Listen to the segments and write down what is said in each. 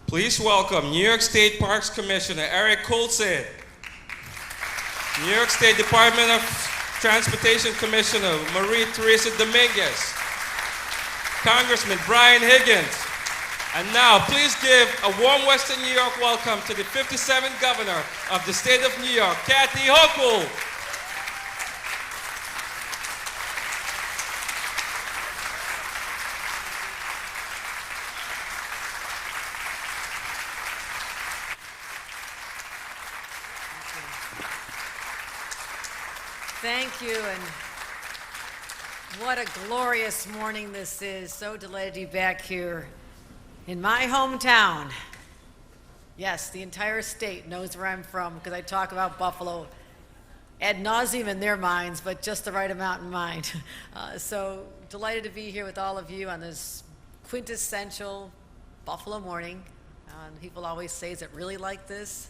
Please welcome New York State Parks Commissioner Eric Coulson, New York State Department of Transportation Commissioner Marie Teresa Dominguez, Congressman Brian Higgins, and now please give a warm Western New York welcome to the 57th Governor of the State of New York, Kathy Hochul. Thank you, and what a glorious morning this is. So delighted to be back here in my hometown. Yes, the entire state knows where I'm from because I talk about Buffalo ad nauseum in their minds, but just the right amount in mine. So delighted to be here with all of you on this quintessential Buffalo morning. People always say, is it really like this?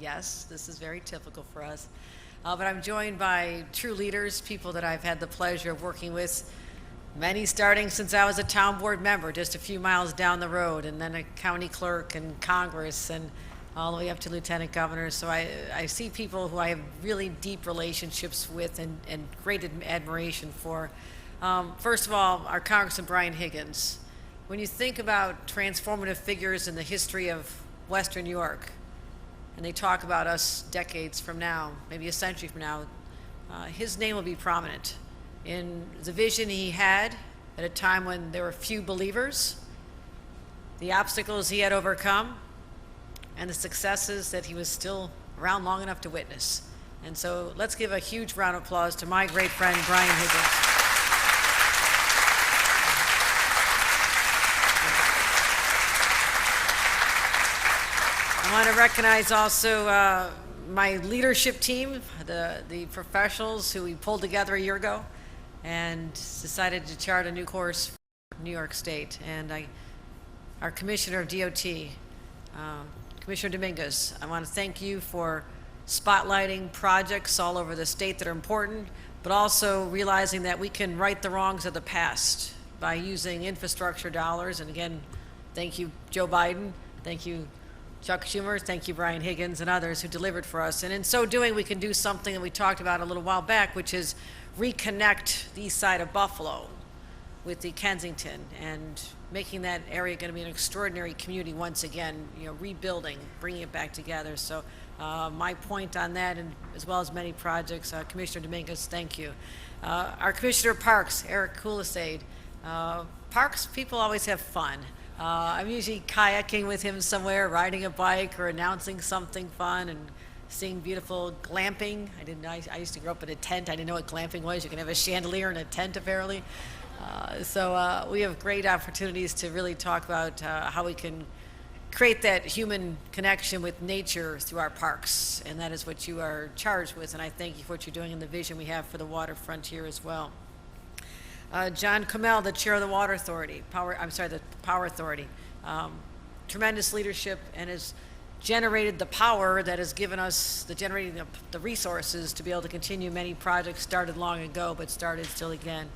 Yes, this is very typical for us. But I'm joined by true leaders, people that I've had the pleasure of working with, many starting since I was a town board member, just a few miles down the road, and then a county clerk and Congress, and all the way up to lieutenant governor. So I see people who I have really deep relationships with and great admiration for. First of all, our Congressman Brian Higgins. When you think about transformative figures in the history of Western New York, and they talk about us decades from now, maybe a century from now, his name will be prominent in the vision he had at a time when there were few believers, the obstacles he had overcome, and the successes that he was still around long enough to witness. And so let's give a huge round of applause to my great friend, Brian Higgins. I want to recognize also my leadership team, the professionals who we pulled together a year ago and decided to chart a new course for New York State. And our Commissioner of DOT, Commissioner Dominguez, I want to thank you for spotlighting projects all over the state that are important, but also realizing that we can right the wrongs of the past by using infrastructure dollars. And again, thank you, Joe Biden. Thank you, Chuck Schumer, thank you, Brian Higgins, and others who delivered for us. And in so doing, we can do something that we talked about a little while back, which is reconnect the east side of Buffalo with the Kensington and making that area going to be an extraordinary community once again, rebuilding, bringing it back together. So my point on that, and as well as many projects, Commissioner Dominguez, thank you. Our Commissioner of Parks, Eric Coulson. Parks people always have fun. I'm usually kayaking with him somewhere, riding a bike, or announcing something fun, and seeing beautiful glamping. I used to grow up in a tent. I didn't know what glamping was. You can have a chandelier in a tent, apparently. So we have great opportunities to really talk about how we can create that human connection with nature through our parks, and that is what you are charged with. And I thank you for what you're doing and the vision we have for the waterfront here as well. John Kamel, the chair of the Power Authority. Tremendous leadership and has generated the power that has given us the resources to be able to continue many projects started long ago, but started still again.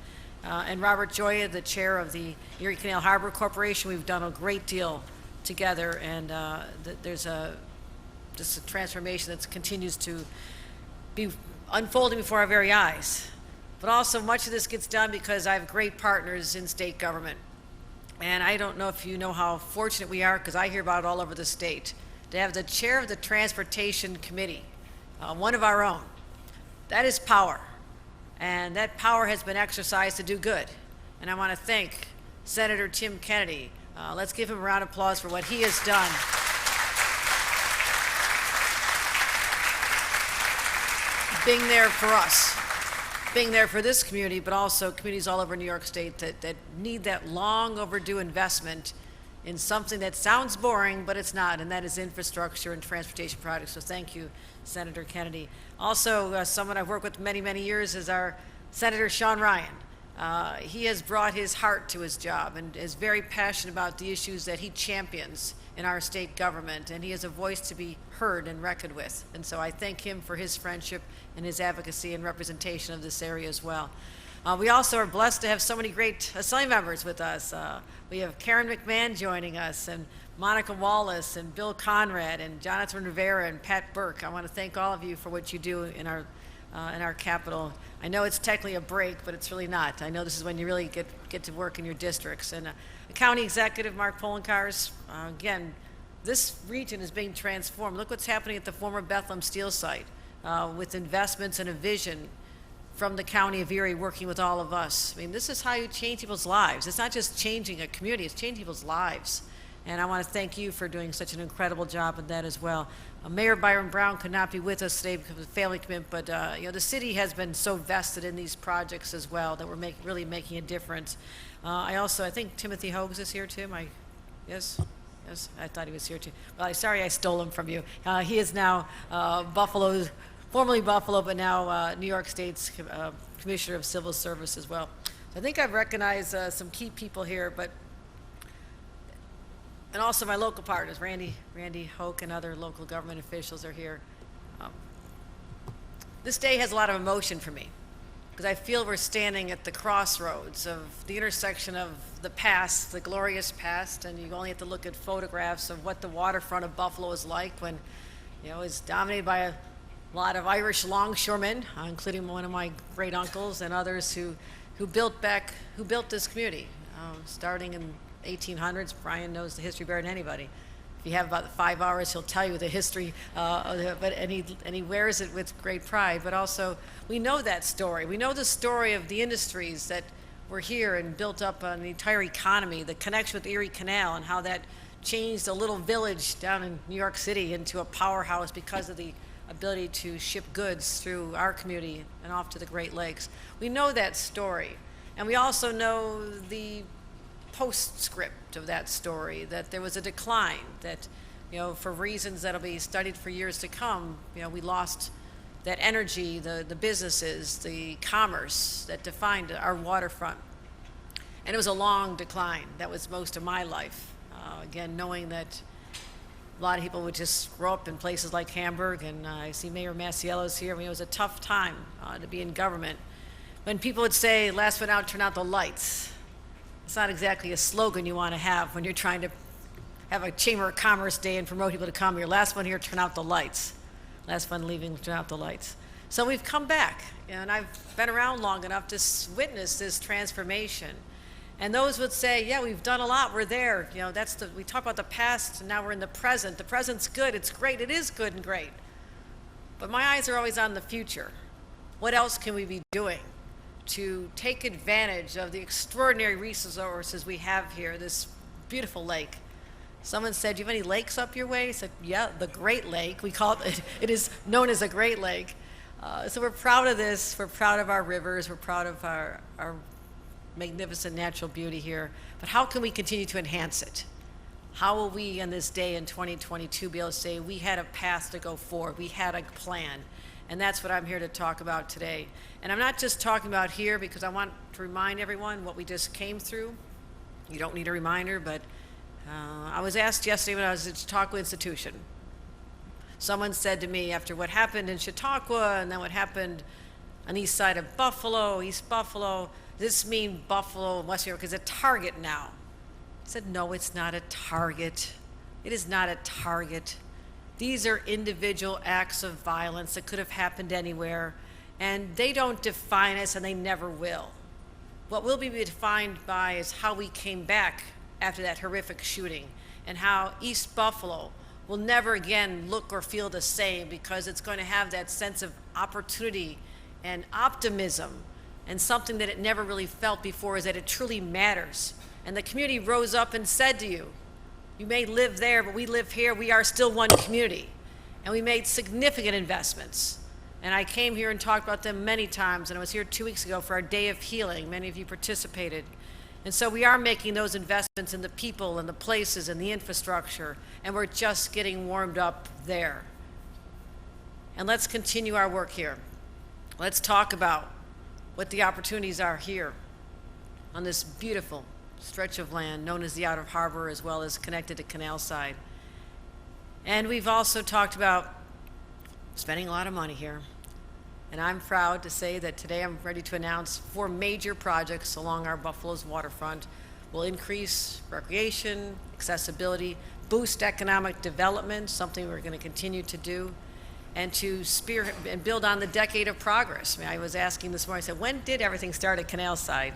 And Robert Joya, the chair of the Erie Canal Harbor Corporation. We've done a great deal together, and there's just a transformation that continues to be unfolding before our very eyes. But also much of this gets done because I have great partners in state government. And I don't know if you know how fortunate we are, because I hear about it all over the state, to have the chair of the Transportation Committee, one of our own. That is power. And that power has been exercised to do good. And I want to thank Senator Tim Kennedy. Let's give him a round of applause for what he has done. Being there for us. Being there for this community, but also communities all over New York State that need that long overdue investment in something that sounds boring, but it's not, and that is infrastructure and transportation projects. So thank you, Senator Kennedy. Also, someone I've worked with many, many years is our Senator Sean Ryan. He has brought his heart to his job and is very passionate about the issues that he champions in our state government, and he has a voice to be heard and reckoned with. And so I thank him for his friendship and his advocacy and representation of this area as well. We also are blessed to have so many great Assembly members with us. We have Karen McMahon joining us, and Monica Wallace and Bill Conrad and Jonathan Rivera and Pat Burke. I want to thank all of you for what you do in our capital. I know it's technically a break, but it's really not. I know this is when you really get to work in your districts. And County Executive Mark Polenkars, again, this region is being transformed. Look what's happening at the former Bethlehem Steel site with investments and a vision from the County of Erie working with all of us. I mean, this is how you change people's lives. It's not just changing a community, it's changing people's lives. And I want to thank you for doing such an incredible job of that as well. Mayor Byron Brown could not be with us today because of a family commitment, but the city has been so vested in these projects as well that we're really making a difference. I think Timothy Hogues is here too. Yes, I thought he was here too. Well, sorry I stole him from you. He is now formerly Buffalo, but now New York State's Commissioner of Civil Service as well. So I think I've recognized some key people here, and also my local partners, Randy Hoke and other local government officials are here. This day has a lot of emotion for me because I feel we're standing at the crossroads of the intersection of the past, the glorious past, and you only have to look at photographs of what the waterfront of Buffalo is like when, it was dominated by a lot of Irish longshoremen, including one of my great uncles and others who built this community, starting in 1800s. Brian knows the history better than anybody. If you have about 5 hours, he'll tell you the history, and he wears it with great pride. But also, we know that story. We know the story of the industries that were here and built up an entire economy, the connection with the Erie Canal, and how that changed a little village down in New York City into a powerhouse because of the ability to ship goods through our community and off to the Great Lakes. We know that story. And we also know the postscript of that story, that there was a decline, that for reasons that'll be studied for years to come, we lost that energy, the businesses, the commerce that defined our waterfront. And it was a long decline. That was most of my life. Again, knowing that a lot of people would just grow up in places like Hamburg, and I see Mayor Masiello's here. It was a tough time to be in government. When people would say, last one out, turn out the lights. It's not exactly a slogan you want to have when you're trying to have a Chamber of Commerce day and promote people to come here. Last one here, turn out the lights. Last one leaving, turn out the lights. So we've come back, and I've been around long enough to witness this transformation. And those would say, yeah, we've done a lot, we're there. We talk about the past, and now we're in the present. The present's good, it's great, it is good and great. But my eyes are always on the future. What else can we be doing to take advantage of the extraordinary resources we have here, this beautiful lake? Someone said, do you have any lakes up your way? I said, yeah, the Great Lake. We call it is known as a Great Lake. So we're proud of this. We're proud of our rivers. We're proud of our magnificent natural beauty here. But how can we continue to enhance it? How will we, on this day in 2022, be able to say we had a path to go forward, we had a plan? And that's what I'm here to talk about today. And I'm not just talking about here because I want to remind everyone what we just came through. You don't need a reminder, but I was asked yesterday when I was at the Chautauqua Institution. Someone said to me after what happened in Chautauqua and then what happened on the east side of Buffalo, East Buffalo, does this mean Buffalo and West New York is a target now? I said, no, it's not a target. It is not a target. These are individual acts of violence that could have happened anywhere, and they don't define us, and they never will. What will be defined by is how we came back after that horrific shooting, and how East Buffalo will never again look or feel the same, because it's going to have that sense of opportunity and optimism, and something that it never really felt before is that it truly matters. And the community rose up and said to you, you may live there, but we live here. We are still one community. And we made significant investments. And I came here and talked about them many times, and I was here 2 weeks ago for our Day of Healing. Many of you participated. And so we are making those investments in the people and the places and the infrastructure, and we're just getting warmed up there. And let's continue our work here. Let's talk about what the opportunities are here on this beautiful stretch of land known as the Outer Harbor, as well as connected to Canal Side. And we've also talked about spending a lot of money here. And I'm proud to say that today I'm ready to announce 4 major projects along our Buffalo's waterfront. will increase recreation, accessibility, boost economic development, something we're going to continue to do, and to spear and build on the decade of progress. I mean, I was asking this morning, I said, when did everything start at Canal Side?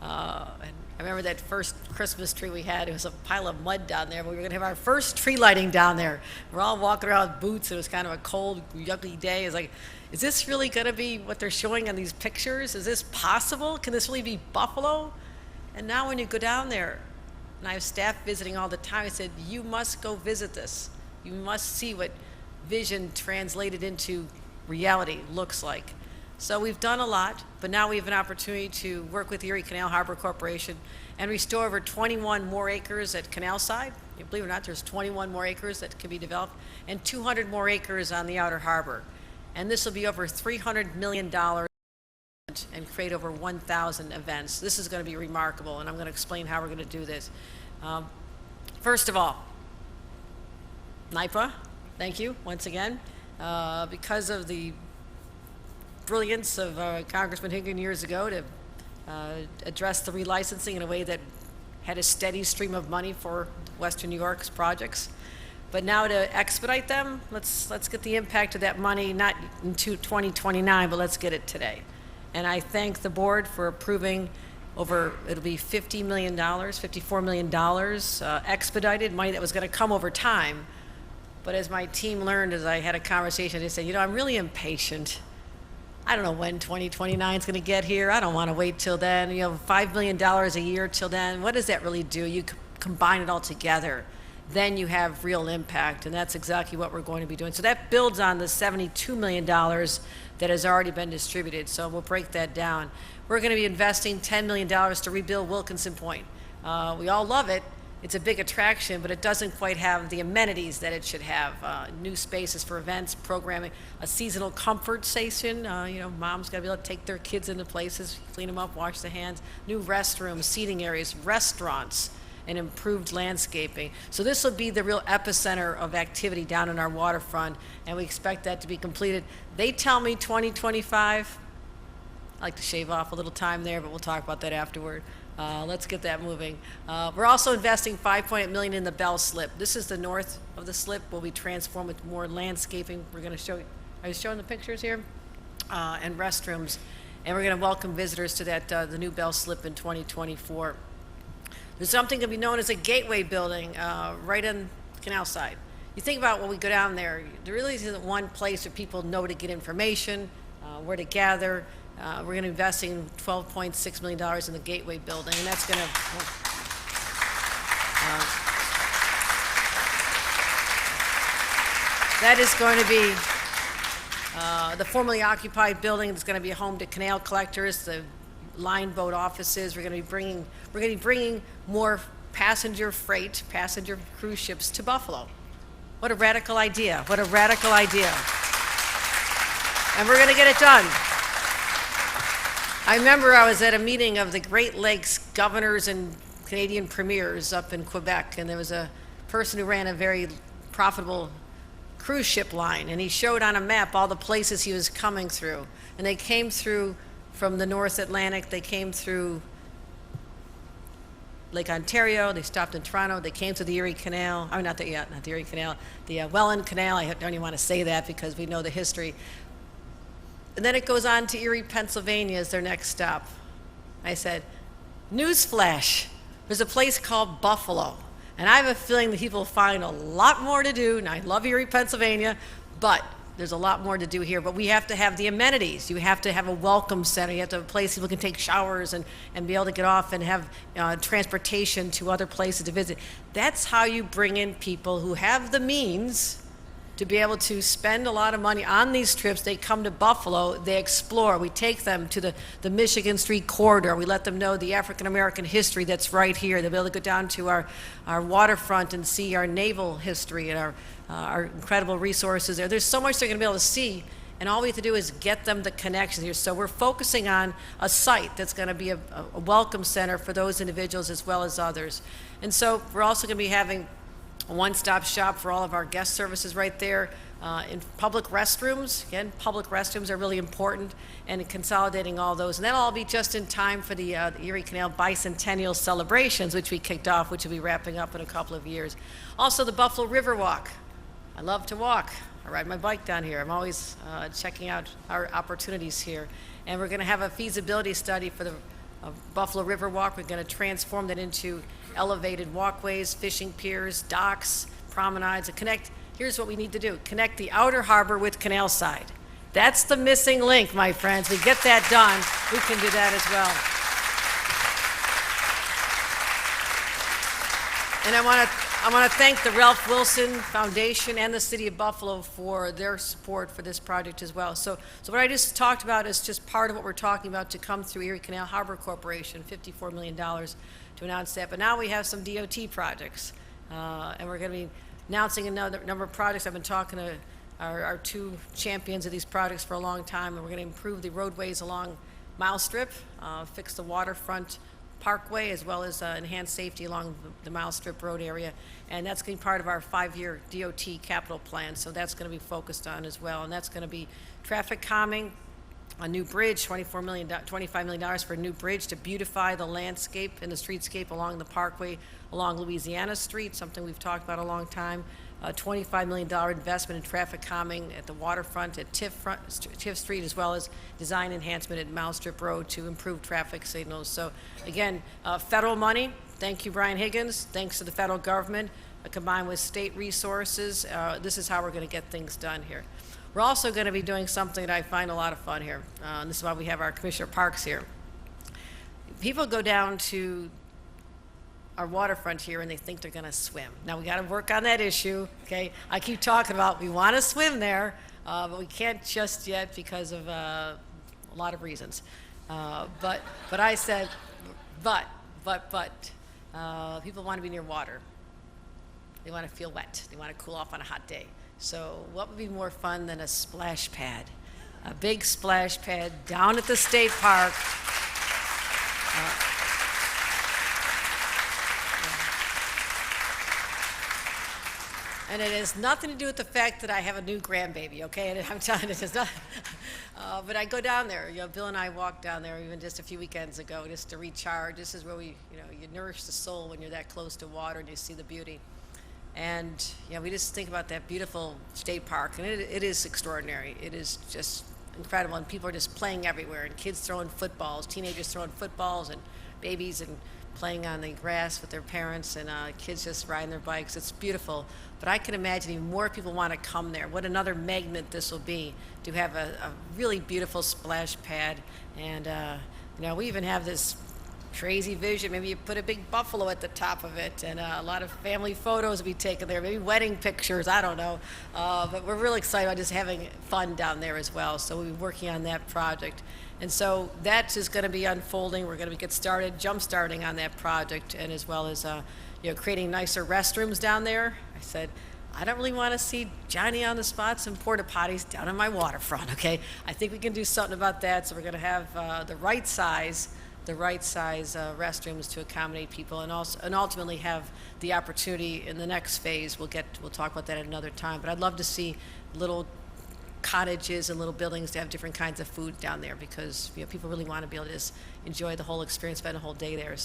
And I remember that first Christmas tree we had, it was a pile of mud down there, but we were gonna have our first tree lighting down there. We're all walking around with boots, it was kind of a cold, yucky day. It's like, is this really gonna be what they're showing on these pictures? Is this possible? Can this really be Buffalo? And now when you go down there, and I have staff visiting all the time, I said, you must go visit this. You must see what vision translated into reality looks like. So we've done a lot, but now we have an opportunity to work with the Erie Canal Harbor Corporation and restore over 21 more acres at Canal Side. You believe it or not, there's 21 more acres that can be developed, and 200 more acres on the outer harbor. And this will be over $300 million and create over 1,000 events. This is going to be remarkable, and I'm going to explain how we're going to do this. First of all, NYPA, thank you once again. Because of the brilliance of Congressman Higgins years ago to address the relicensing in a way that had a steady stream of money for Western New York's projects. But now to expedite them, let's get the impact of that money, not into 2029, but let's get it today. And I thank the board for approving over, it'll be $50 million, $54 million expedited, money that was going to come over time. But as my team learned, as I had a conversation, they said, you know, I'm really impatient. I don't know when 2029 is going to get here. I don't want to wait till then. You know, $5 million a year till then. What does that really do? You combine it all together, then you have real impact, and that's exactly what we're going to be doing. So that builds on the $72 million that has already been distributed. So we'll break that down. We're going to be investing $10 million to rebuild Wilkinson Point. We all love it. It's a big attraction, but it doesn't quite have the amenities that it should have. New spaces for events, programming, a seasonal comfort station. You know, moms got to be able to take their kids into places, clean them up, wash their hands. New restrooms, seating areas, restaurants, and improved landscaping. So this will be the real epicenter of activity down in our waterfront, and we expect that to be completed. They tell me 2025. I like to shave off a little time there, but we'll talk about that afterward. Let's get that moving. We're also investing $5.8 million in the Bell Slip. This is the north of the slip. Will be transformed with more landscaping. We're going to show you. Are you showing the pictures here? And restrooms. And we're going to welcome visitors to that the new Bell Slip in 2024. There's something going to be known as a gateway building right on Canal Side. You think about when we go down there, there really isn't one place where people know to get information, where to gather. We're going to be investing $12.6 million in the Gateway building, and that's going to, that is going to be the formerly occupied building. It's going to be a home to canal collectors, the line boat offices. We're going to be bringing more passenger freight, passenger cruise ships to Buffalo. What a radical idea! What a radical idea! And we're going to get it done. I remember I was at a meeting of the Great Lakes governors and Canadian premiers up in Quebec, and there was a person who ran a very profitable cruise ship line, and he showed on a map all the places he was coming through. And they came through from the North Atlantic, they came through Lake Ontario, they stopped in Toronto, they came to the Erie Canal, not the Erie Canal, the Welland Canal. I don't even want to say that because we know the history. And then it goes on to Erie, Pennsylvania as their next stop. I said, newsflash, there's a place called Buffalo. And I have a feeling that people will find a lot more to do. And I love Erie, Pennsylvania, but there's a lot more to do here. But we have to have the amenities. You have to have a welcome center. You have to have a place people can take showers and be able to get off and have transportation to other places to visit. That's how you bring in people who have the means to be able to spend a lot of money on these trips. They come to Buffalo, they explore. We take them to the Michigan Street corridor. We let them know the African-American history that's right here. They'll be able to go down to our waterfront and see our naval history and our incredible resources there. There's so much they're gonna be able to see, and all we have to do is get them the connections here. So we're focusing on a site that's gonna be a welcome center for those individuals as well as others. And so we're also gonna be having a one-stop shop for all of our guest services right there. in public restrooms. Again, public restrooms are really important, and in consolidating all those. And that'll all be just in time for the Erie Canal Bicentennial celebrations, which we kicked off, which will be wrapping up in a couple of years. Also, the Buffalo River Walk. I love to walk. I ride my bike down here. I'm always checking out our opportunities here. And we're going to have a feasibility study for the Buffalo River Walk. We're going to transform that into elevated walkways, fishing piers, docks, promenades, and connect. Here's what we need to do. Connect the outer harbor with Canal Side. That's the missing link, my friends. We get that done, we can do that as well. And I want to thank the Ralph Wilson Foundation and the City of Buffalo for their support for this project as well. So what I just talked about is just part of what we're talking about to come through Erie Canal Harbor Corporation, $54 million to announce that. But now we have some DOT projects, and we're going to be announcing another number of projects. I've been talking to our two champions of these projects for a long time, and we're going to improve the roadways along Mile Strip, fix the waterfront Parkway, as well as enhance safety along the Mile Strip Road area. And that's going to be part of our 5-year DOT capital plan, so that's going to be focused on as well. And that's going to be traffic calming, a new bridge, $25 million for a new bridge to beautify the landscape and the streetscape along the Parkway, along Louisiana Street, something we've talked about a long time. A $25 million investment in traffic calming at the waterfront at Tiff Street, as well as design enhancement at Mile Strip Road to improve traffic signals. So again, federal money, thank you, Brian Higgins, thanks to the federal government, combined with state resources, this is how we're going to get things done here. We're also going to be doing something that I find a lot of fun here, and this is why we have our Commissioner of Parks here. People go down to our waterfront here and they think they're going to swim. Now we got to work on that issue, okay? I keep talking about we want to swim there, but we can't just yet because of a lot of reasons. But I said, people want to be near water. They want to feel wet. They want to cool off on a hot day. So what would be more fun than a splash pad? A big splash pad down at the state park. And it has nothing to do with the fact that I have a new grandbaby, okay? And I'm telling you, it's not. But I go down there. You know, Bill and I walked down there even just a few weekends ago just to recharge. This is where you nourish the soul when you're that close to water and you see the beauty. And we just think about that beautiful state park, and it is extraordinary. It is just incredible, and people are just playing everywhere, and kids throwing footballs, teenagers throwing footballs, and babies and playing on the grass with their parents, and kids just riding their bikes. It's beautiful. But I can imagine even more people want to come there. What another magnet this will be to have a really beautiful splash pad. And we even have this crazy vision. Maybe you put a big buffalo at the top of it, and a lot of family photos will be taken there, maybe wedding pictures, I don't know. But we're really excited about just having fun down there as well. So we'll be working on that project. And so that is going to be unfolding. We're going to get started, jump-starting on that project, and as well as creating nicer restrooms down there. I said, I don't really want to see Johnny on the spots and porta potties down on my waterfront, okay? I think we can do something about that. So we're going to have the right size restrooms to accommodate people, and ultimately have the opportunity in the next phase. We'll talk about that at another time. But I'd love to see little cottages and little buildings to have different kinds of food down there, because people really want to be able to just enjoy the whole experience, spend a whole day there.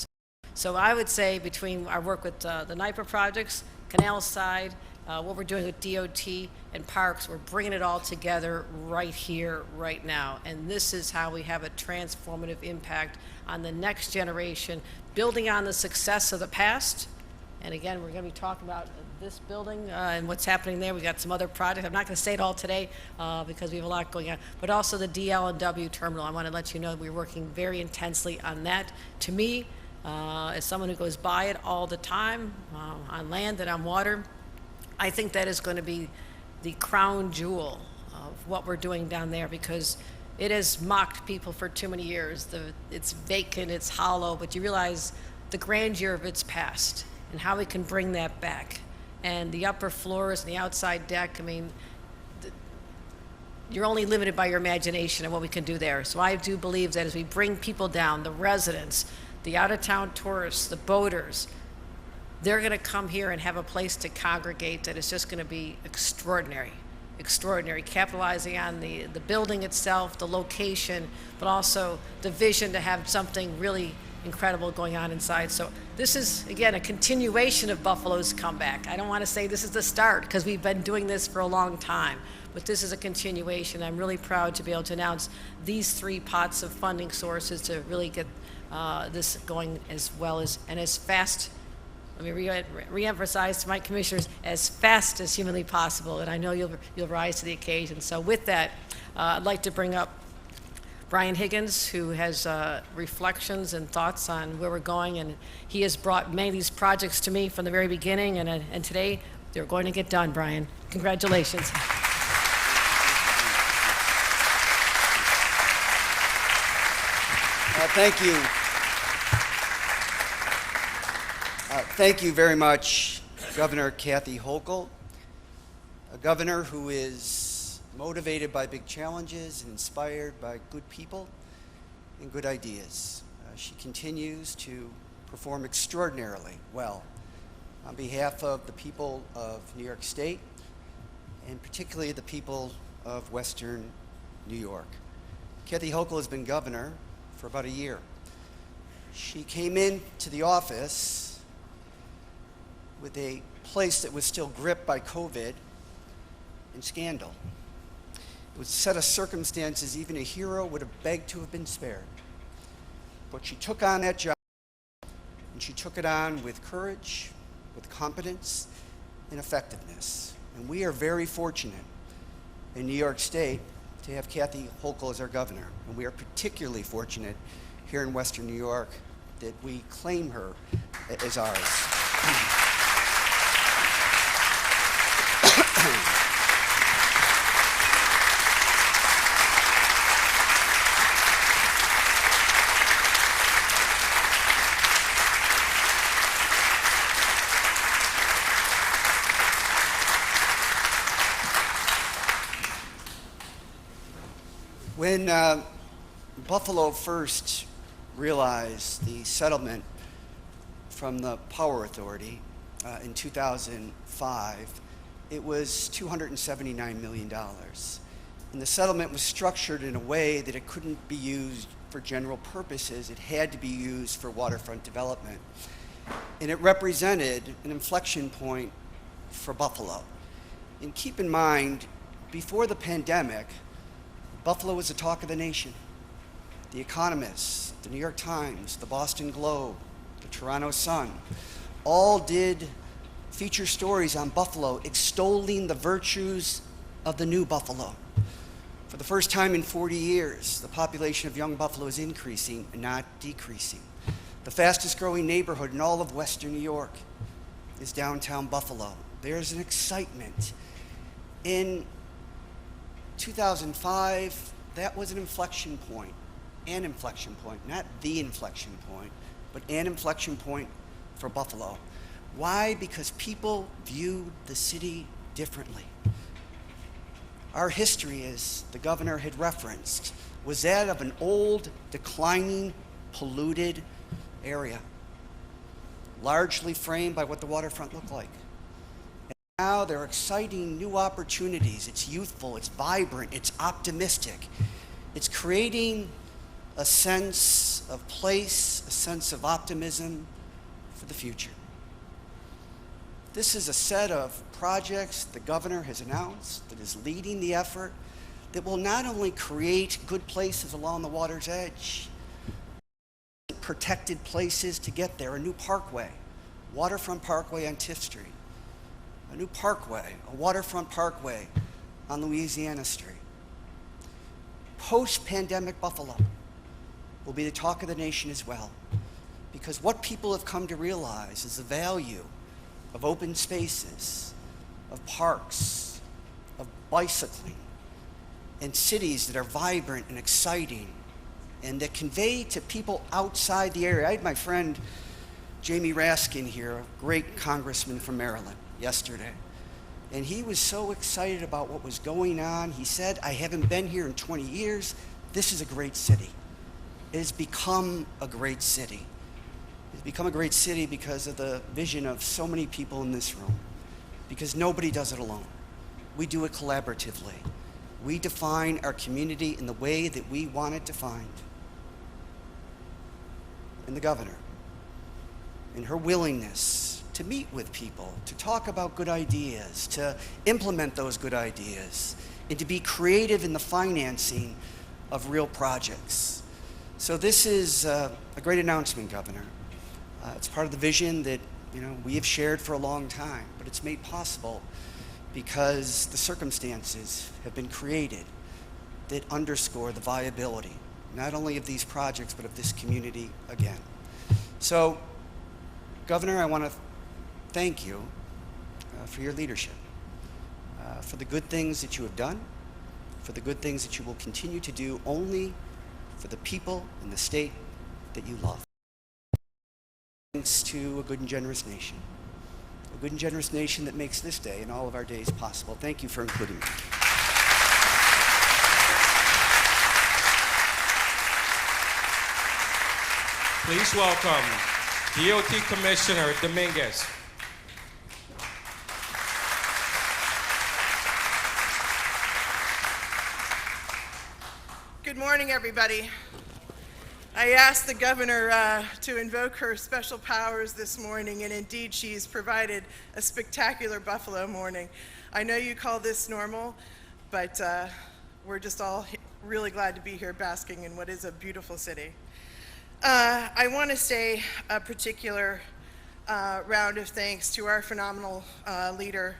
So I would say between our work with the NYPA projects, Canal Side, what we're doing with DOT and parks, we're bringing it all together right here, right now. And this is how we have a transformative impact on the next generation, building on the success of the past. And again, we're going to be talking about this building and what's happening there. We got some other projects. I'm not going to say it all today because we have a lot going on, but also the DL&W terminal. I want to let you know that we're working very intensely on that. To me, as someone who goes by it all the time, on land and on water, I think that is going to be the crown jewel of what we're doing down there, because it has mocked people for too many years. It's vacant, it's hollow, but you realize the grandeur of its past and how we can bring that back. And the upper floors and the outside deck, you're only limited by your imagination and what we can do there. So I do believe that as we bring people down, the residents, the out-of-town tourists, the boaters, they're going to come here and have a place to congregate that is just going to be extraordinary. extraordinary, capitalizing on the building itself, the location, but also the vision to have something really incredible going on inside. So this is, again, a continuation of Buffalo's comeback. I don't want to say this is the start, because we've been doing this for a long time, but this is a continuation. I'm really proud to be able to announce these 3 pots of funding sources to really get this going as well as, and as fast, let me re-emphasize to my commissioners, as fast as humanly possible, and I know you'll rise to the occasion. So with that, I'd like to bring up Brian Higgins, who has reflections and thoughts on where we're going, and he has brought many of these projects to me from the very beginning, and today they're going to get done. Brian, congratulations. Thank you. Thank you very much, Governor Kathy Hochul, a governor who is motivated by big challenges and inspired by good people and good ideas. She continues to perform extraordinarily well on behalf of the people of New York State, and particularly the people of Western New York. Kathy Hochul has been governor for about a year. She came into the office with a place that was still gripped by COVID and scandal. It was a set of circumstances even a hero would have begged to have been spared. But she took on that job, and she took it on with courage, with competence, and effectiveness. And we are very fortunate in New York State to have Kathy Hochul as our governor. And we are particularly fortunate here in Western New York that we claim her as ours. When Buffalo first realized the settlement from the Power Authority in 2005, it was $279 million. And the settlement was structured in a way that it couldn't be used for general purposes. It had to be used for waterfront development. And it represented an inflection point for Buffalo. And keep in mind, before the pandemic, Buffalo was the talk of the nation. The Economist, the New York Times, the Boston Globe, the Toronto Sun, all did feature stories on Buffalo extolling the virtues of the new Buffalo. For the first time in 40 years, the population of young Buffalo is increasing and not decreasing. The fastest growing neighborhood in all of Western New York is downtown Buffalo. There's an excitement. In 2005, that was an inflection point, not the inflection point, but an inflection point for Buffalo. Why? Because people viewed the city differently. Our history, as the governor had referenced, was that of an old, declining, polluted area, largely framed by what the waterfront looked like. Now there are exciting new opportunities. It's youthful, it's vibrant, it's optimistic. It's creating a sense of place, a sense of optimism for the future. This is a set of projects the governor has announced that is leading the effort that will not only create good places along the water's edge, protected places to get there, a new parkway, Waterfront Parkway on Tiff Street, a new parkway, a waterfront parkway on Louisiana Street. Post-pandemic Buffalo will be the talk of the nation as well, because what people have come to realize is the value of open spaces, of parks, of bicycling, and cities that are vibrant and exciting and that convey to people outside the area. I had my friend Jamie Raskin here, a great congressman from Maryland, yesterday. And he was so excited about what was going on. He said, I haven't been here in 20 years. This is a great city. It has become a great city. It's become a great city because of the vision of so many people in this room, because nobody does it alone. we do it collaboratively. We define our community in the way that we want it defined. And the governor, and her willingness to meet with people, to talk about good ideas, to implement those good ideas, and to be creative in the financing of real projects. So this is a great announcement, Governor. It's part of the vision that we have shared for a long time, but it's made possible because the circumstances have been created that underscore the viability, not only of these projects, but of this community again. So, Governor, I want to thank you for your leadership, for the good things that you have done, for the good things that you will continue to do only for the people in the state that you love. Thanks to a good and generous nation. A good and generous nation that makes this day and all of our days possible. Thank you for including me. Please welcome DOT Commissioner Dominguez. Good morning, everybody. I asked the governor to invoke her special powers this morning, and indeed she's provided a spectacular Buffalo morning. I know you call this normal, but we're just all really glad to be here basking in what is a beautiful city. I want to say a particular round of thanks to our phenomenal leader,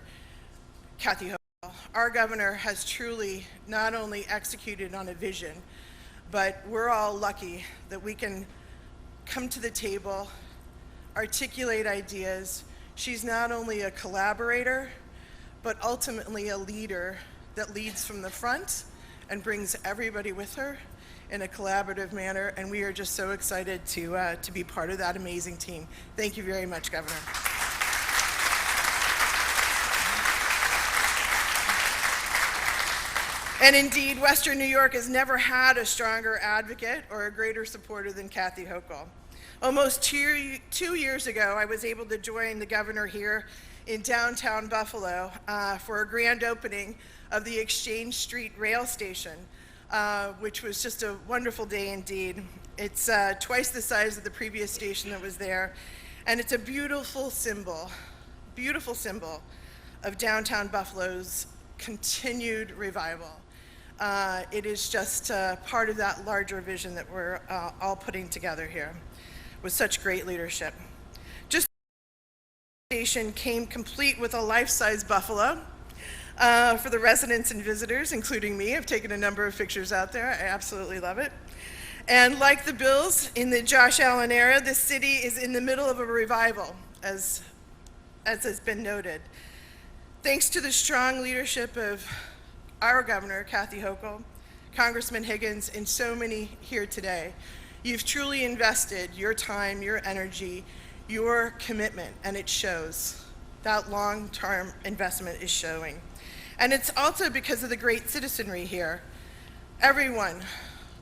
Kathy Hochul. Our governor has truly not only executed on a vision, but we're all lucky that we can come to the table, articulate ideas. She's not only a collaborator, but ultimately a leader that leads from the front and brings everybody with her in a collaborative manner, and we are just so excited to be part of that amazing team. Thank you very much, Governor. And indeed, Western New York has never had a stronger advocate or a greater supporter than Kathy Hochul. Almost 2 years ago, I was able to join the governor here in downtown Buffalo for a grand opening of the Exchange Street Rail Station, which was just a wonderful day indeed. It's twice the size of the previous station that was there, and it's a beautiful symbol of downtown Buffalo's continued revival. It is just part of that larger vision that we're all putting together here with such great leadership. Just the station came complete with a life-size buffalo for the residents and visitors, including me. I've taken a number of pictures out there. I absolutely love it. And like the Bills in the Josh Allen era, this city is in the middle of a revival, as has been noted. Thanks to the strong leadership of our governor, Kathy Hochul, Congressman Higgins, and so many here today, you've truly invested your time, your energy, your commitment, and it shows. That long-term investment is showing. And it's also because of the great citizenry here. Everyone,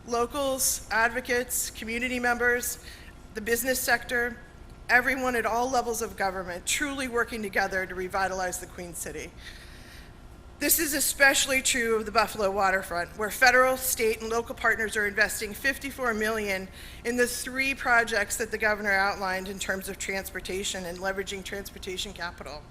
locals, advocates, community members, the business sector, everyone at all levels of government truly working together to revitalize the Queen City. This is especially true of the Buffalo waterfront, where federal, state, and local partners are investing $54 million in the 3 projects that the governor outlined in terms of transportation and leveraging transportation capital.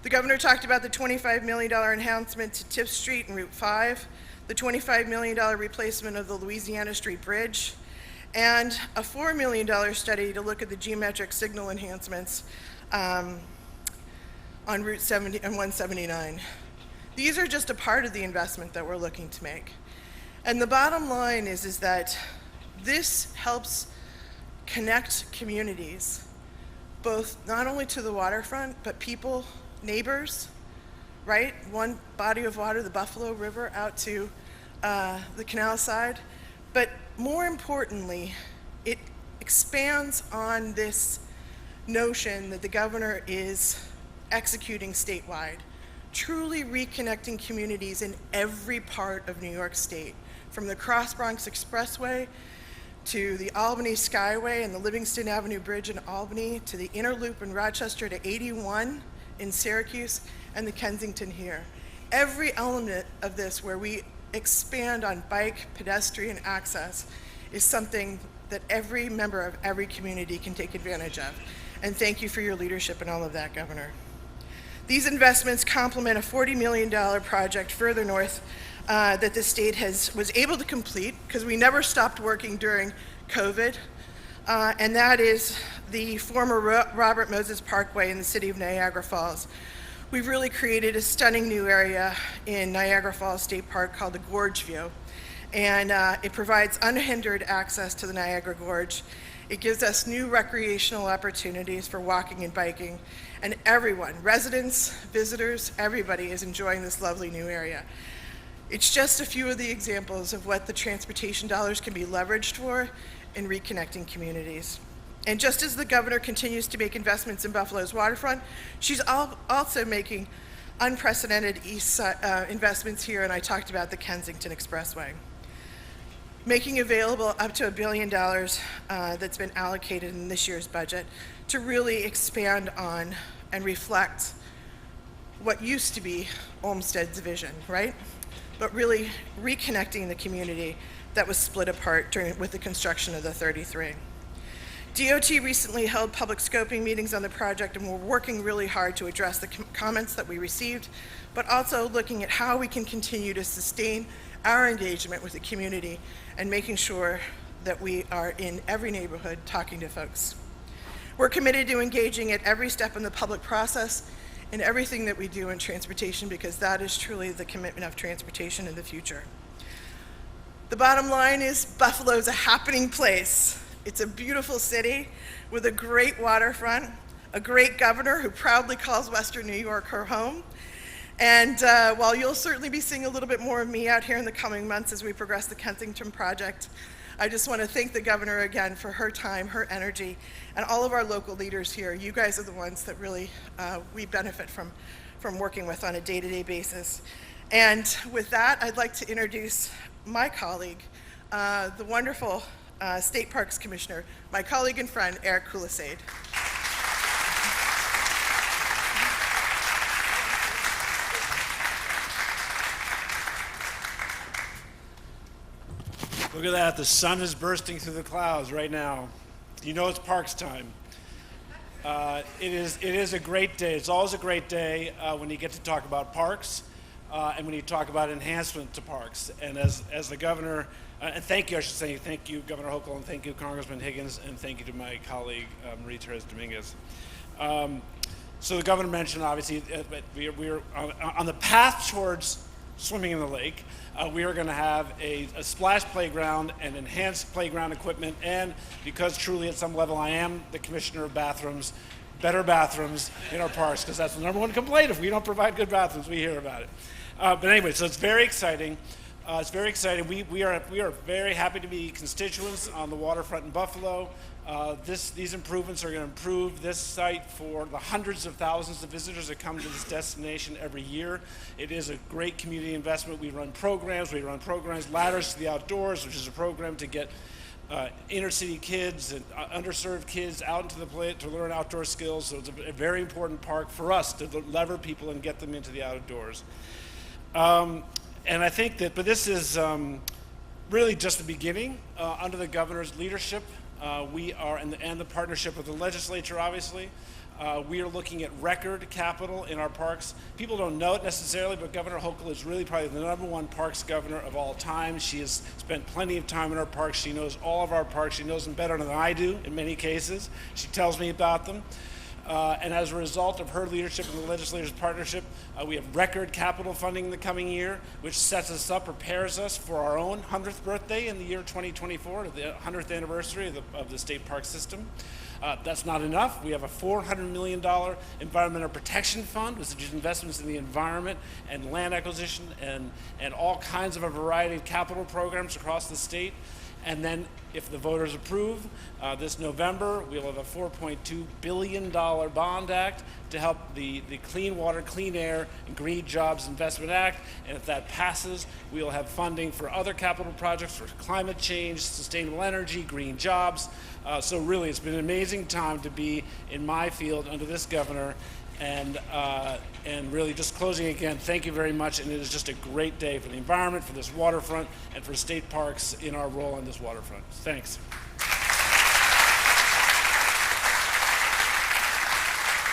The governor talked about the $25 million enhancement to Tiff Street and Route 5, the $25 million replacement of the Louisiana Street Bridge, and a $4 million study to look at the geometric signal enhancements on Route 70 and 179. These are just a part of the investment that we're looking to make. And the bottom line is that this helps connect communities, both not only to the waterfront, but people, neighbors, right? One body of water, the Buffalo River, out to the canal side. But more importantly, it expands on this notion that the governor is executing statewide, truly reconnecting communities in every part of New York State, from the Cross Bronx Expressway to the Albany Skyway and the Livingston Avenue Bridge in Albany, to the Inner Loop in Rochester, to 81 in Syracuse, and the Kensington here. every element of this where we expand on bike pedestrian access is something that every member of every community can take advantage of. And thank you for your leadership in all of that, Governor. These investments complement a $40 million project further north that the state was able to complete, because we never stopped working during COVID, and that is the former Robert Moses Parkway in the city of Niagara Falls. We've really created a stunning new area in Niagara Falls State Park called the Gorge View, and it provides unhindered access to the Niagara Gorge. It gives us new recreational opportunities for walking and biking, and everyone, residents, visitors, everybody is enjoying this lovely new area. It's just a few of the examples of what the transportation dollars can be leveraged for in reconnecting communities. And just as the governor continues to make investments in Buffalo's waterfront, she's also making unprecedented investments here, and I talked about the Kensington Expressway. Making available up to $1 billion that's been allocated in this year's budget to really expand on and reflect what used to be Olmsted's vision, right? But really reconnecting the community that was split apart with the construction of the 33. DOT recently held public scoping meetings on the project, and we're working really hard to address the comments that we received, but also looking at how we can continue to sustain our engagement with the community and making sure that we are in every neighborhood talking to folks. We're committed to engaging at every step in the public process in everything that we do in transportation, because that is truly the commitment of transportation in the future. The bottom line is Buffalo's a happening place. It's a beautiful city with a great waterfront, a great governor who proudly calls Western New York her home. And while you'll certainly be seeing a little bit more of me out here in the coming months as we progress the Kensington project, I just want to thank the governor again for her time, her energy, and all of our local leaders here. You guys are the ones that really we benefit from working with on a day-to-day basis. And with that, I'd like to introduce my colleague, the wonderful State Parks Commissioner, my colleague and friend, Eric Kulisade. Look at that, the sun is bursting through the clouds right now. You know it's parks time. It is a great day. It's always a great day when you get to talk about parks and when you talk about enhancement to parks. And as the governor, and thank you, I should say, thank you, Governor Hochul, and thank you, Congressman Higgins, and thank you to my colleague, Marie-Therese Dominguez. So the governor mentioned, obviously, we're on the path towards swimming in the lake. We are going to have a splash playground and enhanced playground equipment, and because truly at some level I am the commissioner of bathrooms, better bathrooms in our parks, because that's the number one complaint. If we don't provide good bathrooms, we hear about it. But anyway, so it's very exciting. It's very exciting. We are very happy to be constituents on the waterfront in Buffalo. These improvements are going to improve this site for the hundreds of thousands of visitors that come to this destination every year. It is a great community investment. We run programs, Ladders to the Outdoors, which is a program to get inner city kids and underserved kids out into the play to learn outdoor skills. So it's a very important park for us to lever people and get them into the outdoors. And I think that, but this is really just the beginning under the governor's leadership. We are, and the partnership with the legislature, obviously, we are looking at record capital in our parks. People don't know it necessarily, but Governor Hochul is really probably the #1 parks governor of all time. She has spent plenty of time in our parks. She knows all of our parks. She knows them better than I do in many cases. She tells me about them. And as a result of her leadership and the legislature's partnership, we have record capital funding in the coming year, which sets us up, prepares us for our own 100th birthday in the year 2024, the 100th anniversary of the state park system. That's not enough. We have a $400 million environmental protection fund, which is investments in the environment and land acquisition and all kinds of a variety of capital programs across the state. And then if the voters approve, this November, we'll have a $4.2 billion bond act to help the Clean Water, Clean Air, and Green Jobs Investment Act. And if that passes, we'll have funding for other capital projects for climate change, sustainable energy, green jobs. So really, it's been an amazing time to be in my field under this governor. And really just closing again, thank you very much. And it is just a great day for the environment, for this waterfront, and for state parks in our role on this waterfront. Thanks.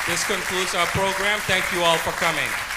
This concludes our program. Thank you all for coming.